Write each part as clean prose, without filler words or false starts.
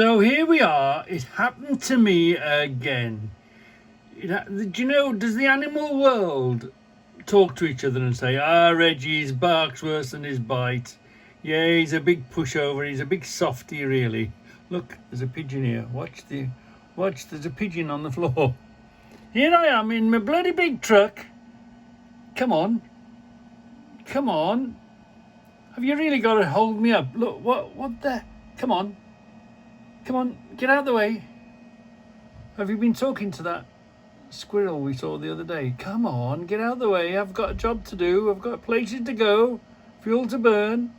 So here we are. It happened to me again. Do you know, does the animal world talk to each other and say, Reggie's barks worse than his bite. Yeah, he's a big pushover. He's a big softy, really. Look, there's a pigeon here. Watch, there's a pigeon on the floor. Here I am in my bloody big truck. Come on. Come on. Have you really got to hold me up? Look, what the? Come on. Come on, get out of the way. Have you been talking to that squirrel we saw the other day? Come on, get out of the way. I've got a job to do. I've got places to go, fuel to burn.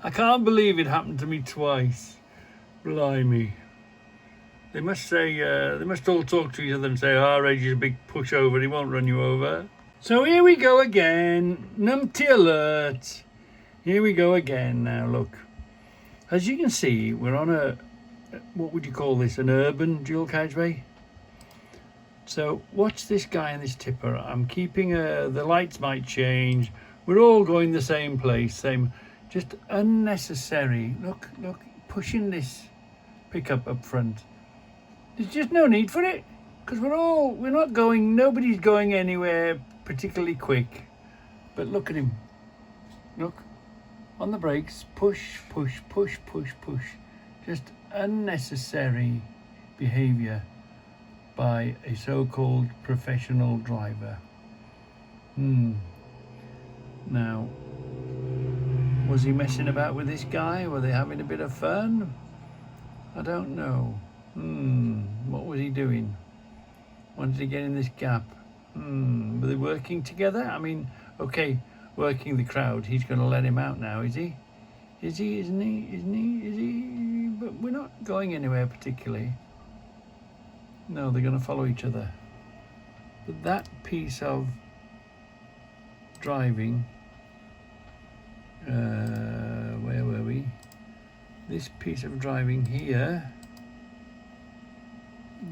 I can't believe it happened to me twice. Blimey. They must say, they must all talk to each other and say, Reggie's a big pushover, he won't run you over. So here we go again. Numpty alert. Here we go again now, look. As you can see, we're on a, what would you call this, an urban dual carriageway? So watch this guy and this tipper. I'm keeping, the lights might change. We're all going the same place, just unnecessary. Look, pushing this pickup up front. There's just no need for it, because nobody's going anywhere particularly quick. But look at him, look. On the brakes, push. Just unnecessary behaviour by a so-called professional driver. Now, was he messing about with this guy? Were they having a bit of fun? I don't know. What was he doing? Wanted to get in this gap. Were they working together? I mean, okay. Working the crowd, he's going to let him out now, is he? Isn't he? But we're not going anywhere particularly. No, they're going to follow each other. But that piece of driving, where were we? This piece of driving here,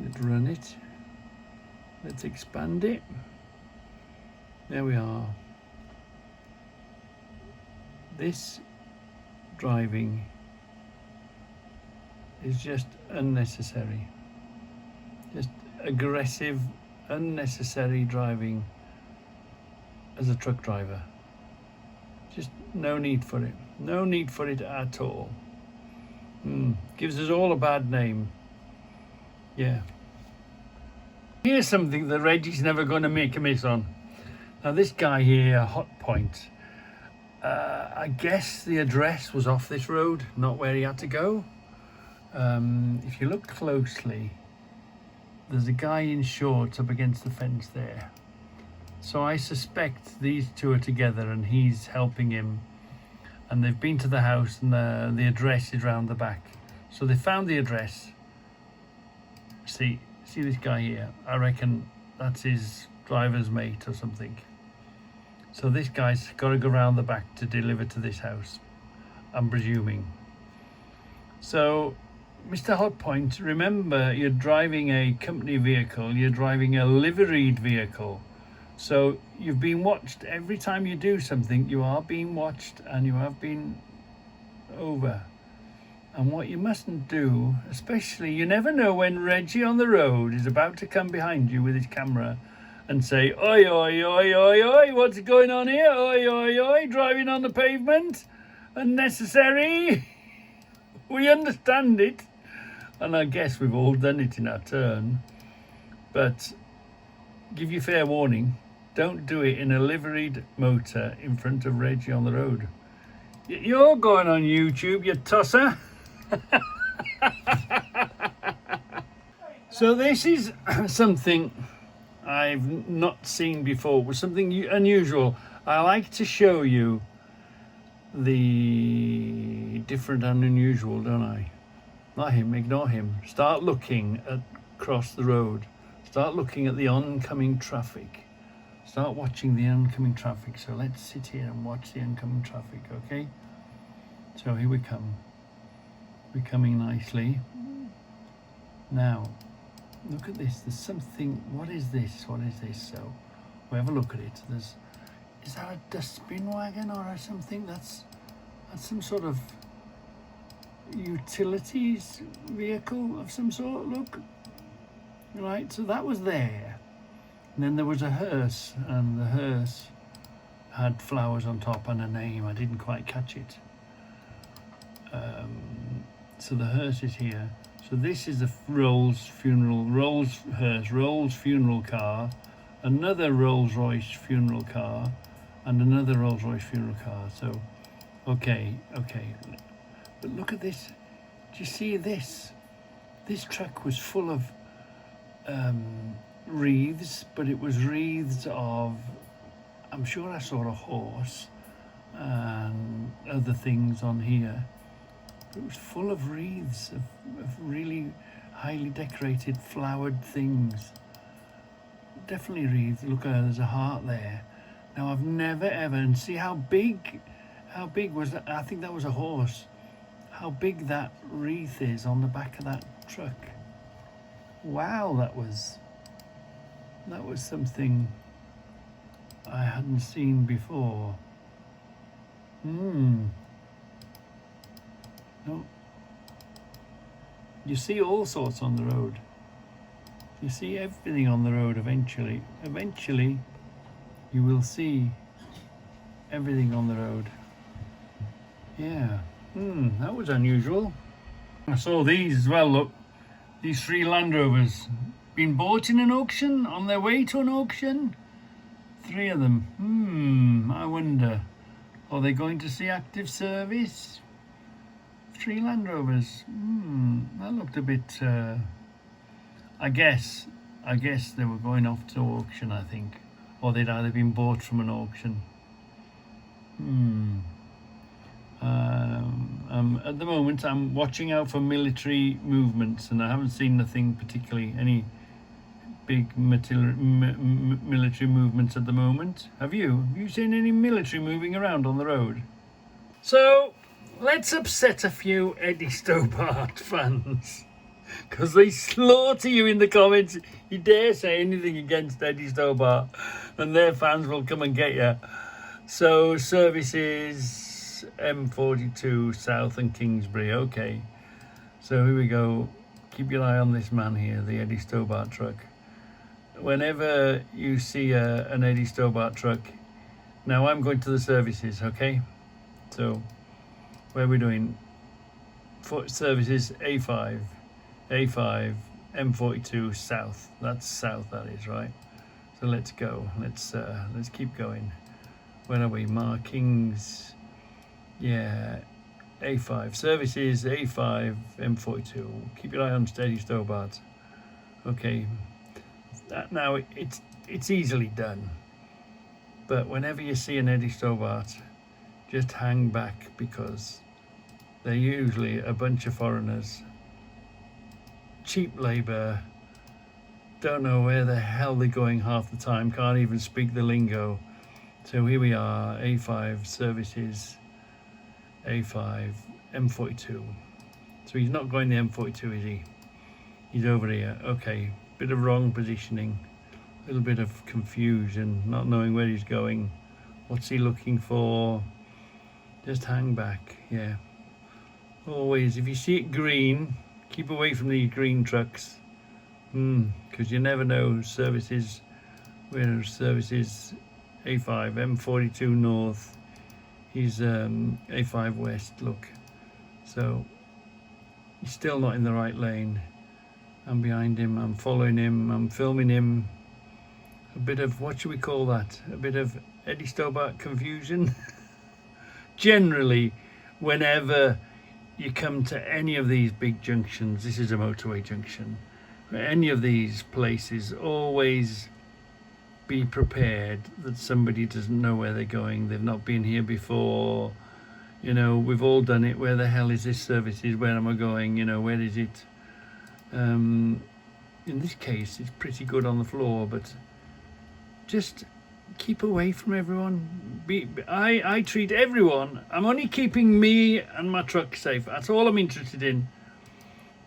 let's run it. Let's expand it. There we are. This driving is just unnecessary. Just aggressive, unnecessary driving as a truck driver. Just no need for it. No need for it at all. Gives us all a bad name. Yeah. Here's something that Reggie's never going to make a miss on. Now this guy here, Hot Point, I guess the address was off this road, not where he had to go. If you look closely, there's a guy in shorts up against the fence there. So I suspect these two are together and he's helping him. And they've been to the house and the address is round the back. So they found the address. See this guy here? I reckon that's his driver's mate or something. So this guy's got to go round the back to deliver to this house, I'm presuming. So, Mr. Hotpoint, remember you're driving a company vehicle, you're driving a liveried vehicle. So you've been watched. Every time you do something, you are being watched and you have been over. And what you mustn't do, especially, you never know when Reggie on the road is about to come behind you with his camera and say, oi, oi, oi, oi, oi, what's going on here? Oi, oi, oi, driving on the pavement? Unnecessary? We understand it. And I guess we've all done it in our turn. But give you fair warning, don't do it in a liveried motor in front of Reggie on the road. You're going on YouTube, you tosser. So this is something I've not seen before. It was something unusual. I like to show you the different and unusual, don't I? Not him, ignore him. Start looking across the road. Start looking at the oncoming traffic. Start watching the oncoming traffic. So let's sit here and watch the oncoming traffic, okay? So here we come. We're coming nicely. Now, look at this. There's something. What is this? What is this? So we have a look at it. Is that a dustbin wagon or something? That's some sort of utilities vehicle of some sort, look. Right, so that was there. And then there was a hearse, and the hearse had flowers on top and a name. I didn't quite catch it. So the hearse is here. So this is the Rolls hearse, Rolls funeral car, another Rolls Royce funeral car, and another Rolls Royce funeral car. So, okay. But look at this. Do you see this? This truck was full of wreaths, but it was wreaths of, I'm sure I saw a horse and other things on here. It was full of wreaths of really highly decorated flowered things. Definitely wreaths. Look, there's a heart there. Now I've never ever, and see how big was that? I think that was a horse. How big that wreath is on the back of that truck. Wow, that was something I hadn't seen before. No. You see all sorts on the road. You see everything on the road eventually. Eventually, you will see everything on the road. Yeah. That was unusual. I saw these as well, look. These 3 Land Rovers. Been bought in an auction, on their way to an auction. 3 of them. I wonder, are they going to see active service? 3 Land Rovers. That looked a bit, I guess they were going off to auction, I think. Or they'd either been bought from an auction. At the moment, I'm watching out for military movements, and I haven't seen nothing particularly, any big military movements at the moment. Have you? Have you seen any military moving around on the road? So, let's upset a few Eddie Stobart fans, because they slaughter you in the comments. You dare say anything against Eddie Stobart, and their fans will come and get you. So, services M42 South and Kingsbury. Okay, so here we go. Keep your eye on this man here, the Eddie Stobart truck. Whenever you see an Eddie Stobart truck, now I'm going to the services, okay? So, where are we doing? For services A5, M42 South. That's south, that is, right? So let's go. Let's keep going. Where are we? Markings. Yeah, A5 services, A5 M42. Keep your eye on Eddie Stobart. Okay, that now it's easily done. But whenever you see an Eddie Stobart, just hang back, because they're usually a bunch of foreigners, cheap labour, don't know where the hell they're going half the time, can't even speak the lingo. So here we are, A5 services, A5 M42. So he's not going the M42, is he? He's over here. Okay, bit of wrong positioning, a little bit of confusion, not knowing where he's going, what's he looking for. Just hang back. Yeah, always, if you see it green, keep away from these green trucks, because you never know. Services, where services A5 M42 North, he's A5 West, look. So he's still not in the right lane. I'm behind him, I'm following him, I'm filming him. A bit of, what should we call that? A bit of Eddie Stobart confusion. Generally, whenever you come to any of these big junctions, this is a motorway junction, any of these places, always be prepared that somebody doesn't know where they're going, they've not been here before. You know, we've all done it. Where the hell is this services? Where am I going? You know, where is it? In this case, it's pretty good on the floor, but just keep away from everyone. I treat everyone. I'm only keeping me and my truck safe. That's all I'm interested in.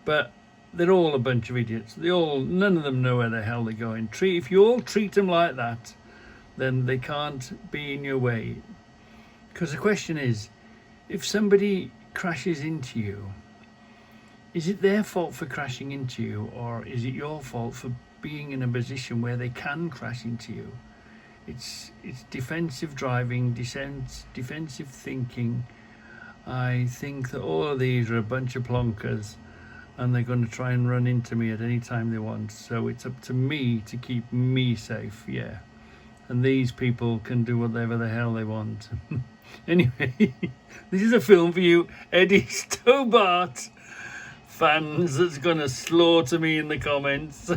But they're all a bunch of idiots. None of them know where the hell they're going. If you all treat them like that, then they can't be in your way. Because the question is, if somebody crashes into you, Is it their fault for crashing into you, or is it your fault for being in a position where they can crash into you? It's defensive driving, defensive thinking. I think that all of these are a bunch of plonkers, and they're going to try and run into me at any time they want. So it's up to me to keep me safe, yeah. And these people can do whatever the hell they want. Anyway, this is a film for you Eddie Stobart fans that's going to slaughter me in the comments.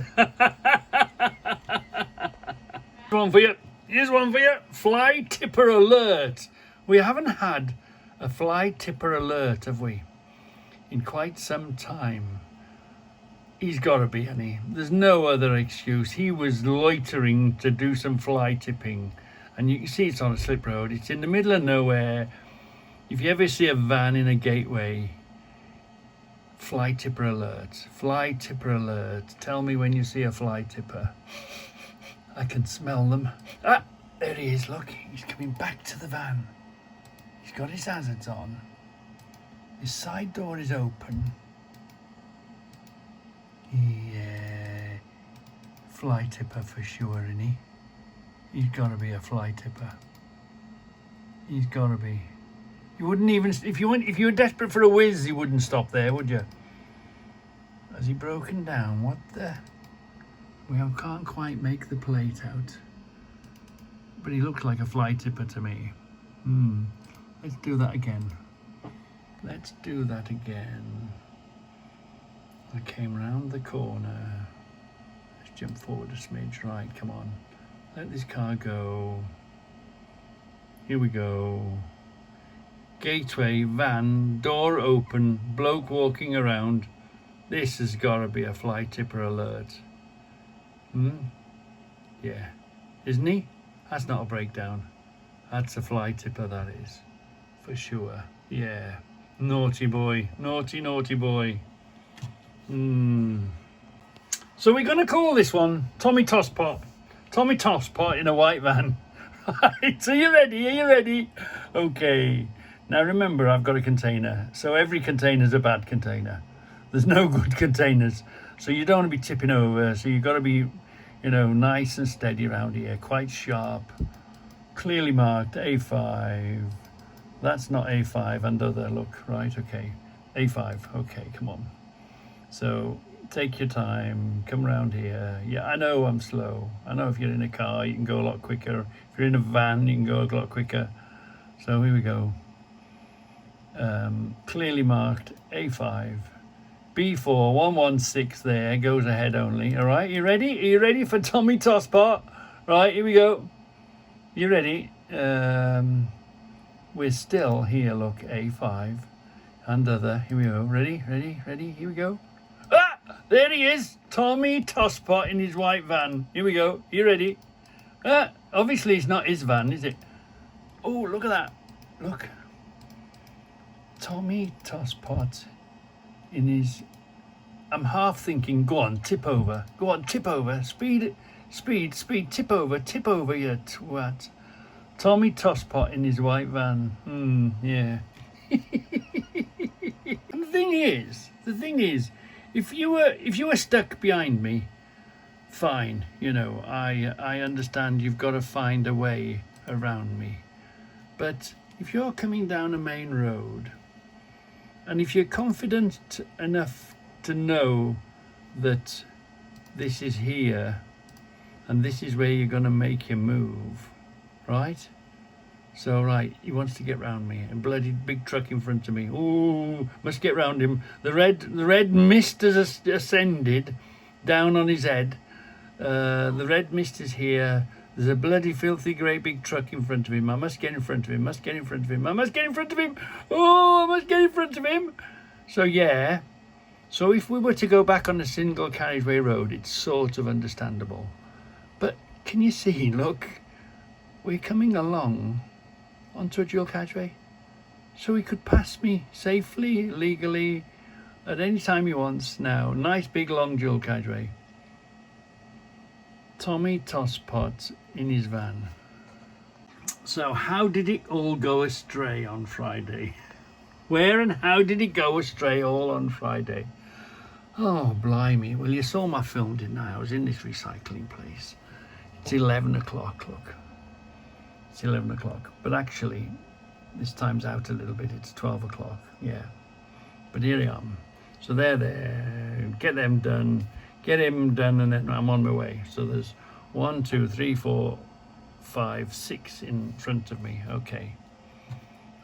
One for you. Here's one for you. Fly tipper alert. We haven't had a fly tipper alert, have we? In quite some time. He's got to be, hasn't he? There's no other excuse. He was loitering to do some fly tipping. And you can see it's on a slip road. It's in the middle of nowhere. If you ever see a van in a gateway, fly tipper alert. Fly tipper alert. Tell me when you see a fly tipper. I can smell them. Ah, there he is, look. He's coming back to the van. He's got his hazards on. His side door is open. Yeah. Fly tipper for sure, isn't he? He's got to be a fly tipper. He's got to be. You wouldn't even, if you were desperate for a whiz, you wouldn't stop there, would you? Has he broken down? What the? We can't quite make the plate out. But he looks like a fly tipper to me. Let's do that again. Let's do that again. I came round the corner. Let's jump forward a smidge. Right, come on. Let this car go. Here we go. Gateway, van, door open, bloke walking around. This has got to be a fly tipper alert. Yeah. Isn't he? That's not a breakdown. That's a fly tipper, that is. For sure. Yeah. Naughty boy. Naughty, naughty boy. So we're going to call this one Tommy Tosspot. Tommy Tosspot in a white van. Right, so you ready? Are you ready? Okay. Now remember, I've got a container. So every container is a bad container. There's no good containers. So you don't want to be tipping over. So you've got to be, nice and steady around here. Quite sharp. Clearly marked A5. That's not A5 and other. Look, right, okay. A5. Okay, come on. So take your time. Come around here. Yeah, I know I'm slow. I know if you're in a car, you can go a lot quicker. If you're in a van, you can go a lot quicker. So here we go. Clearly marked A5. B4 116 there, goes ahead only. All right, you ready? Are you ready for Tommy Tosspot? Right, here we go. You ready? We're still here, look, A5 and other. Here we go. Ready, ready, ready. Here we go. Ah, there he is. Tommy Tosspot in his white van. Here we go. You ready? Ah, obviously it's not his van, is it? Oh, look at that. Look. Tommy Tosspot in his... I'm half thinking, go on, tip over. Go on, tip over. Speed, speed, speed. Tip over, you twat. Tommy Tosspot in his white van. Yeah. And the thing is, if you were stuck behind me, fine. I understand you've got to find a way around me. But if you're coming down a main road, and if you're confident enough to know that this is here and this is where you're going to make your move, right? So, right, he wants to get round me. A bloody big truck in front of me. Ooh, must get round him. The red mist has ascended down on his head. The red mist is here. There's a bloody filthy great big truck in front of him. I must get in front of him. Must get in front of him. I must get in front of him. Oh, I must get in front of him. So yeah. So if we were to go back on a single carriageway road, it's sort of understandable. But can you see? Look, we're coming along onto a dual carriageway, so he could pass me safely, legally, at any time he wants. Now, nice big long dual carriageway. Tommy Tosspot in his van. So how did it all go astray on Friday? Where and how did it go astray all on Friday? Oh, blimey. Well, you saw my film, didn't I? I was in this recycling place. It's 11 o'clock, look. It's 11 o'clock. But actually, this time's out a little bit. It's 12 o'clock, yeah. But here I am. So they're there. Get them done. Get him done, and then I'm on my way. So there's 1, 2, 3, 4, 5, 6 in front of me. Okay.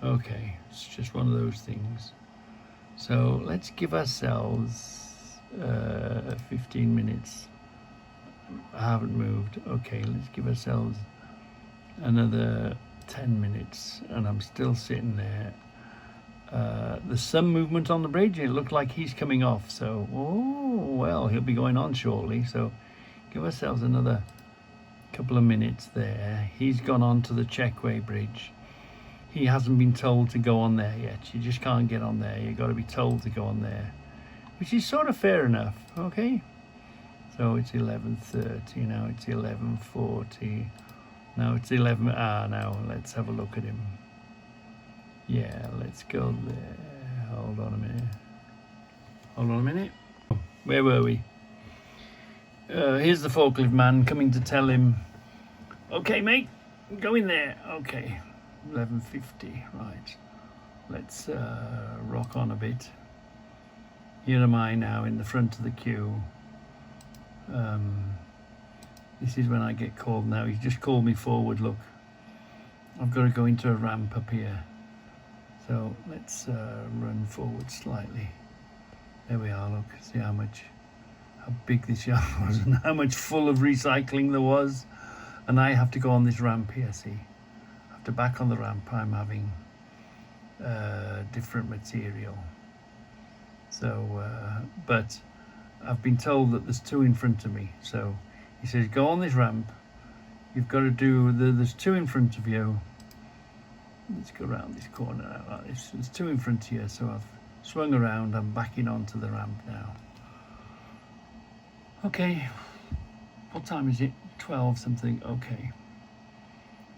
It's just one of those things. So let's give ourselves 15 minutes. I haven't moved. Okay, let's give ourselves another 10 minutes, and I'm still sitting there. There's some movement on the bridge. It looked like he's coming off, so well, he'll be going on shortly. So give ourselves another couple of minutes there. He's gone on to the checkway bridge. He hasn't been told to go on there yet. You just can't get on there. You've got to be told to go on there, which is sort of fair enough. Okay, so it's 11:30 now. It's 11:40 now. It's 11. Now let's have a look at him. Yeah, let's go there. Hold on a minute. Where were we? Here's the forklift man coming to tell him, okay, mate, go in there. Okay, 11:50, right. Let's rock on a bit. Here am I now in the front of the queue. This is when I get called now. He's just called me forward, look. I've got to go into a ramp up here. So let's run forward slightly. There we are, look. See how big this yard was and how much full of recycling there was. And I have to go on this ramp here, see. I have to back on the ramp. I'm having different material. So, but I've been told that there's 2 in front of me. So he says, go on this ramp. You've got to do, there's 2 in front of you. Let's go around this corner now like this. There's 2 in front here, so I've swung around. I'm backing onto the ramp now. Okay, what time is it? 12 something. Okay,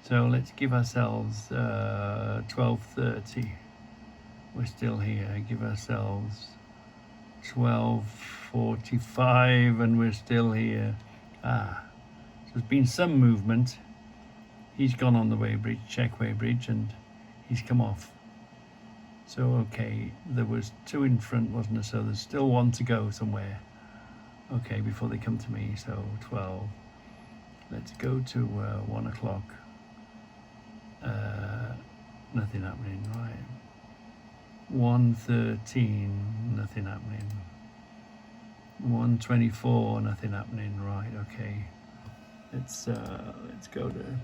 so let's give ourselves 12:30. We're still here. Give ourselves 12:45, and we're still here. So there's been some movement. He's gone on the checkway bridge, and he's come off. So okay, there was 2 in front, wasn't there? So there's still 1 to go somewhere. Okay, before they come to me. So 12. Let's go to 1 o'clock. Nothing happening, right? 1:13, nothing happening. 1:24, nothing happening, right? Okay. Let's go to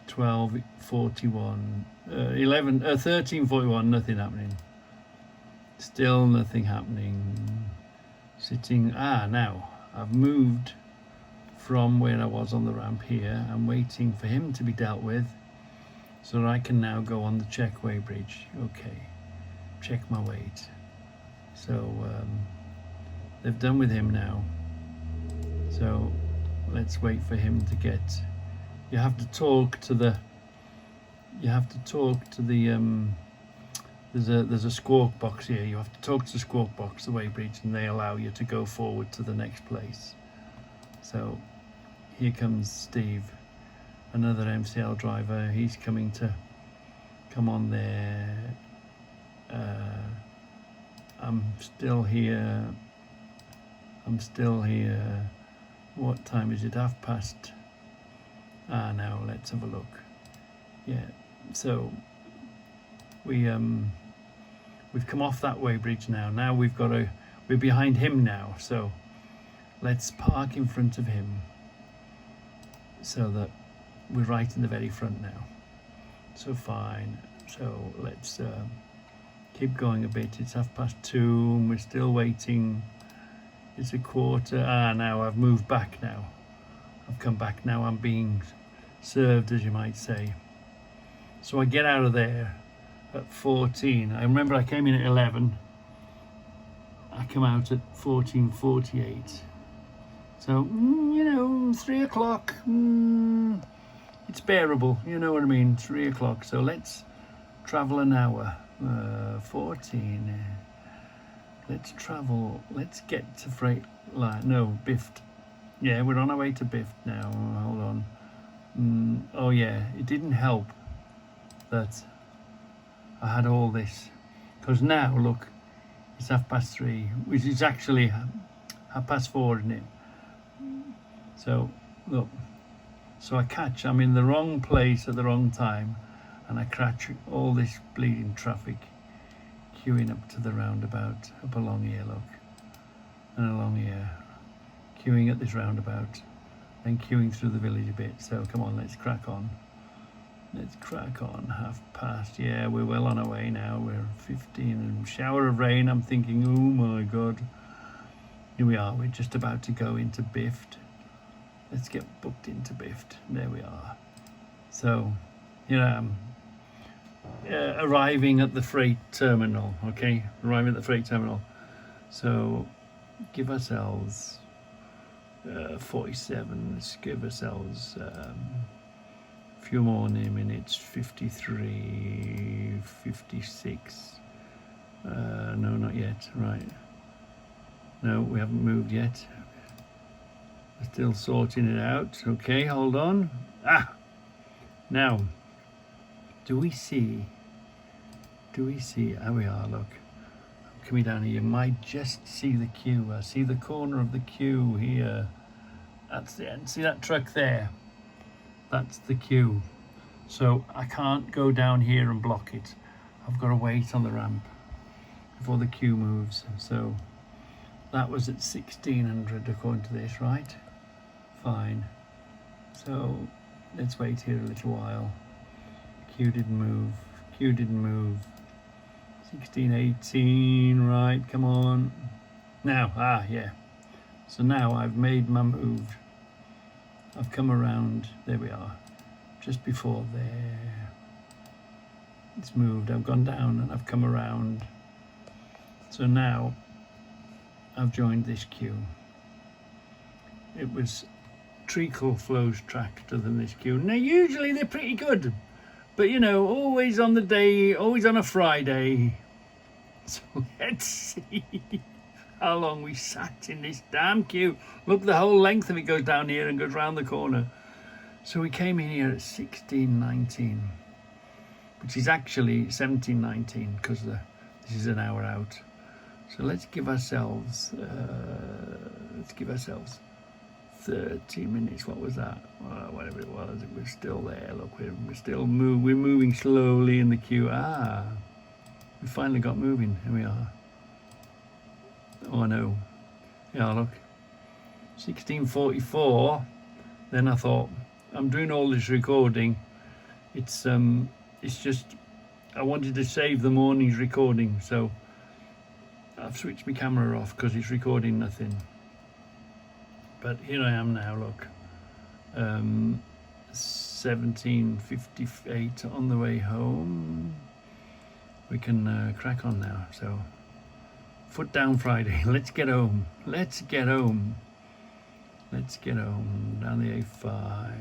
12:41, 13:41, nothing happening. Still nothing happening. Sitting. Now I've moved from where I was on the ramp here. I'm waiting for him to be dealt with, so that I can now go on the checkway bridge. Okay, check my weight. So they've done with him now. So let's wait for him to get. You have to talk to the. There's a squawk box here. You have to talk to the squawk box, the weighbridge, and they allow you to go forward to the next place. So here comes Steve, another MCL driver. He's coming to come on there. I'm still here. What time is it? 30:30. Now let's have a look. Yeah, so we've come off that weighbridge now. Now we're behind him now. So let's park in front of him so that we're right in the very front now. So fine. So let's keep going a bit. It's 2:30 and we're still waiting. It's 1:15. Now I've moved back now. I've come back now. I'm being served, as you might say. So I get out of there at 14. I remember I came in at 11. I come out at 14:48. So, 3 o'clock, it's bearable, you know what I mean, 3 o'clock. So let's travel an hour, 14. let's travel. Let's get to Freight Line. No, Bift. Yeah, we're on our way to Bift now. Hold on. Oh yeah, it didn't help that I had all this, because now look, it's 3:30, which is actually 4:30, isn't it? So look, so I'm in the wrong place at the wrong time, and I catch all this bleeding traffic queuing up to the roundabout, up along here, look, and along here, queuing at this roundabout, then queuing through the village a bit. So come on, let's crack on. Let's crack on. 1:30. Yeah, we're well on our way now. We're 15 and shower of rain. I'm thinking, oh my God. Here we are. We're just about to go into Bift. Let's get booked into Bift. There we are. So, here I am. Arriving at the freight terminal. Okay, arriving at the freight terminal. So, give ourselves 47. Let's give ourselves few more minutes. 53, 56. No, not yet. Right. No, we haven't moved yet. We're still sorting it out. Okay, hold on. Now, do we see? Here we are, look. I'm coming down here. You might just see the queue. I see the corner of the queue here. That's the end. See that truck there? That's the queue. So I can't go down here and block it. I've got to wait on the ramp before the queue moves. So that was at 1600 according to this, right? Fine. So let's wait here a little while. Queue didn't move. 1618, right, come on. Now, yeah. So now I've made my move. I've come around, there we are, just before there. It's moved, I've gone down and I've come around. So now I've joined this queue. It was treacle flows tractor than this queue. Now usually they're pretty good, but you know, always on the day, always on a Friday. So let's see how long we sat in this damn queue. Look, the whole length of it goes down here and goes round the corner. So we came in here at 16:19, which is actually 17:19 because this is an hour out. So let's give ourselves 30 minutes. What was that? Whatever it was, it was still there. Look, we're moving slowly in the queue. We finally got moving. Here we are. Oh no. Yeah, look. 16:44. Then I thought, I'm doing all this recording. It's just I wanted to save the morning's recording, so I've switched my camera off because it's recording nothing. But here I am now, look. 17:58 on the way home. We can crack on now. So, foot down Friday. Let's get home. Down the A5.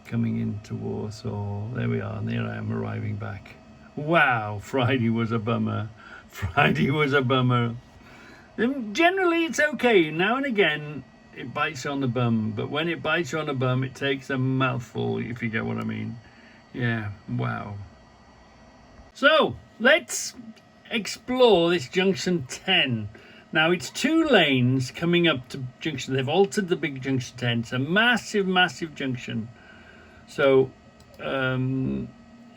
Coming into Warsaw. There we are. And there I am arriving back. Wow, Friday was a bummer. Generally it's okay. Now and again it bites on the bum, but when it bites on the bum it takes a mouthful, if you get what I mean. Yeah, wow. So let's explore this junction 10. Now it's 2 lanes coming up to junction. They've altered the big junction 10. It's a massive junction. So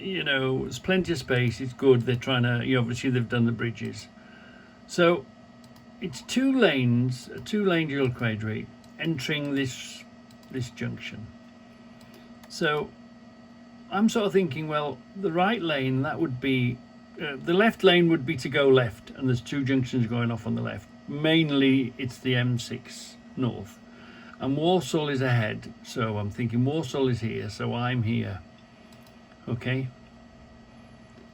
you know, there's plenty of space. It's good. They're trying to, obviously they've done the bridges. So it's 2 lanes, a 2-lane dual quadrate entering this junction. So I'm sort of thinking, well, the right lane, that would be, the left lane would be to go left, and there's 2 junctions going off on the left. Mainly it's the M6 north, and Warsaw is ahead. So I'm thinking Warsaw is here, so I'm here. Okay.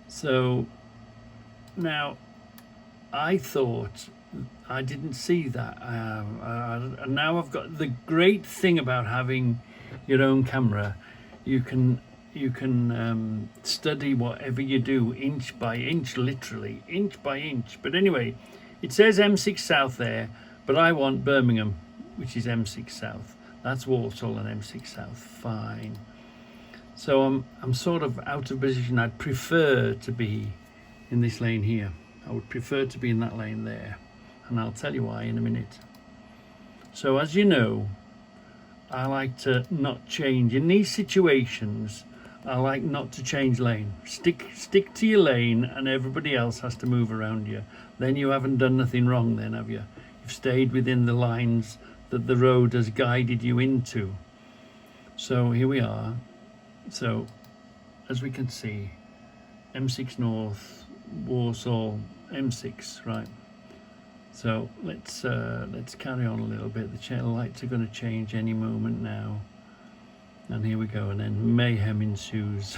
So now I thought I didn't see that. And now I've got the great thing about having your own camera. You can you can study whatever you do inch by inch, literally inch by inch. But anyway, it says M6 South there, but I want Birmingham, which is M6 South. That's Walsall and M6 South. Fine. So I'm sort of out of position. I'd prefer to be in this lane here. I would prefer to be in that lane there, and I'll tell you why in a minute. So as you know, I like to not change in these situations. I like not to change lane. Stick to your lane, and everybody else has to move around you. Then you haven't done nothing wrong then, have you? You've stayed within the lines that the road has guided you into. So here we are. So as we can see, M6 North, Walsall, M6, right? So let's carry on a little bit. The tail lights are going to change any moment now, and here we go. And then mayhem ensues.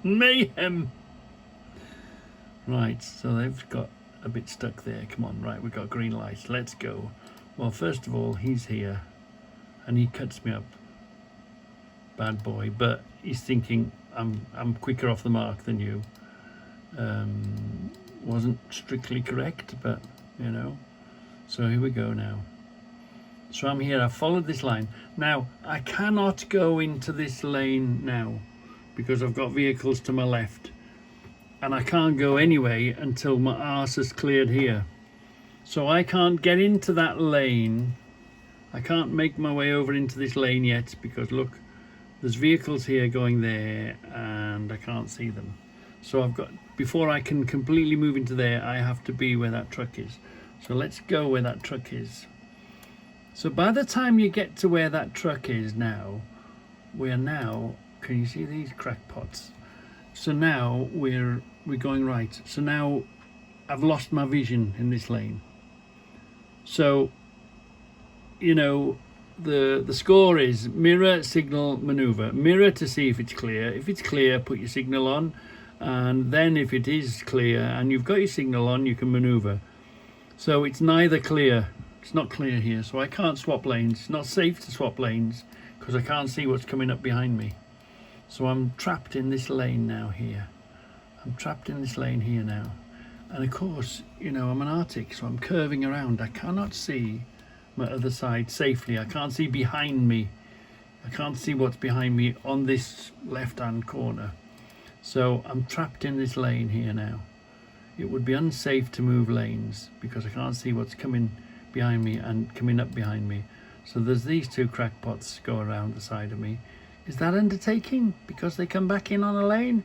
Mayhem. Right, so they've got a bit stuck there. Come on, right, we've got green lights. Let's go. Well, first of all, he's here, and he cuts me up. Bad boy, but he's thinking I'm quicker off the mark than you. Wasn't strictly correct, but you know. So here we go now. So I'm here, I've followed this line. Now I cannot go into this lane now because I've got vehicles to my left, and I can't go anyway until my arse is cleared here. So I can't get into that lane. I can't make my way over into this lane yet because look, there's vehicles here going there and I can't see them. So I've got, before I can completely move into there, I have to be where that truck is. So let's go where that truck is. So by the time you get to where that truck is now, we're now, can you see these crackpots? So now we're going right. So now I've lost my vision in this lane. So, you know, the score is mirror, signal, maneuver. Mirror to see if it's clear. If it's clear, put your signal on. And then if it is clear and you've got your signal on, you can maneuver. So it's neither clear. It's not clear here, so I can't swap lanes. It's not safe to swap lanes because I can't see what's coming up behind me. So I'm trapped in this lane now here. I'm trapped in this lane here now. And of course, you know, I'm an Arctic, so I'm curving around. I cannot see my other side safely. I can't see behind me. I can't see what's behind me on this left-hand corner. So I'm trapped in this lane here now. It would be unsafe to move lanes because I can't see what's coming behind me and coming up behind me. So there's these two crackpots go around the side of me. Is that undertaking because they come back in on a lane?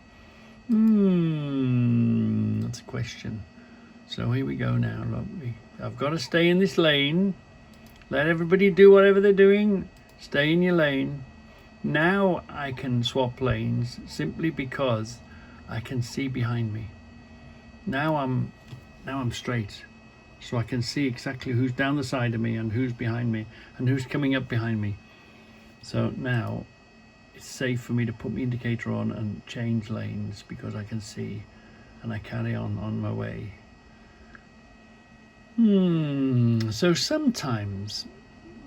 That's a question. So here we go now. Look, I've got to stay in this lane. Let everybody do whatever they're doing. Stay in your lane. Now I can swap lanes simply because I can see behind me. Now I'm straight, so I can see exactly who's down the side of me and who's behind me and who's coming up behind me. So now it's safe for me to put my indicator on and change lanes because I can see, and I carry on my way. So sometimes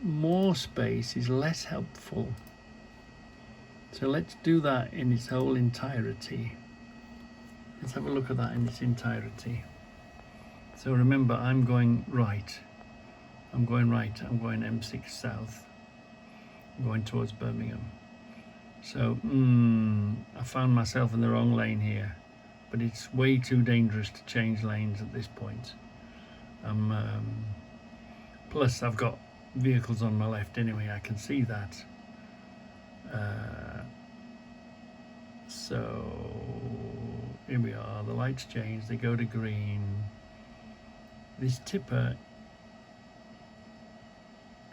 more space is less helpful. So let's do that in its whole entirety. Let's have a look at that in its entirety. So remember, I'm going right. I'm going right. I'm going M6 South. I'm going towards Birmingham. So I found myself in the wrong lane here, but it's way too dangerous to change lanes at this point. Plus I've got vehicles on my left anyway, I can see that. So here we are, the lights change, they go to green. This tipper,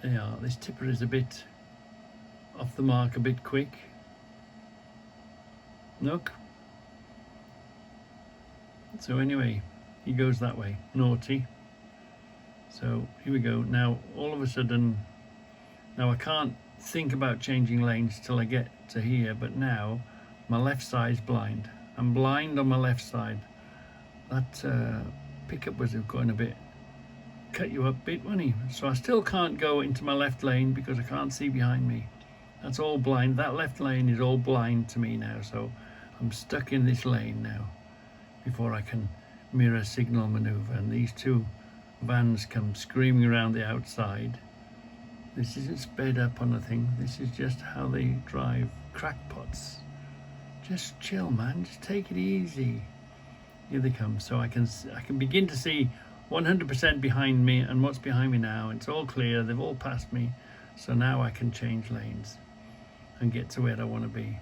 yeah, this tipper is a bit off the mark, a bit quick. Look. So anyway, he goes that way, naughty. So here we go. Now all of a sudden, now I can't think about changing lanes till I get to here, but now my left side's blind. I'm blind on my left side. That pickup was going a bit, cut you up a bit, wasn't he? So I still can't go into my left lane because I can't see behind me. That's all blind. That left lane is all blind to me now, so I'm stuck in this lane now before I can mirror signal maneuver. And these two vans come screaming around the outside. This isn't sped up on a thing. This is just how they drive crackpots. Just chill, man. Just take it easy. Here they come. So I can begin to see 100% behind me and what's behind me now. It's all clear. They've all passed me. So now I can change lanes and get to where I want to be.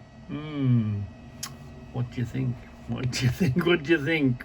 What do you think? What do you think? What do you think?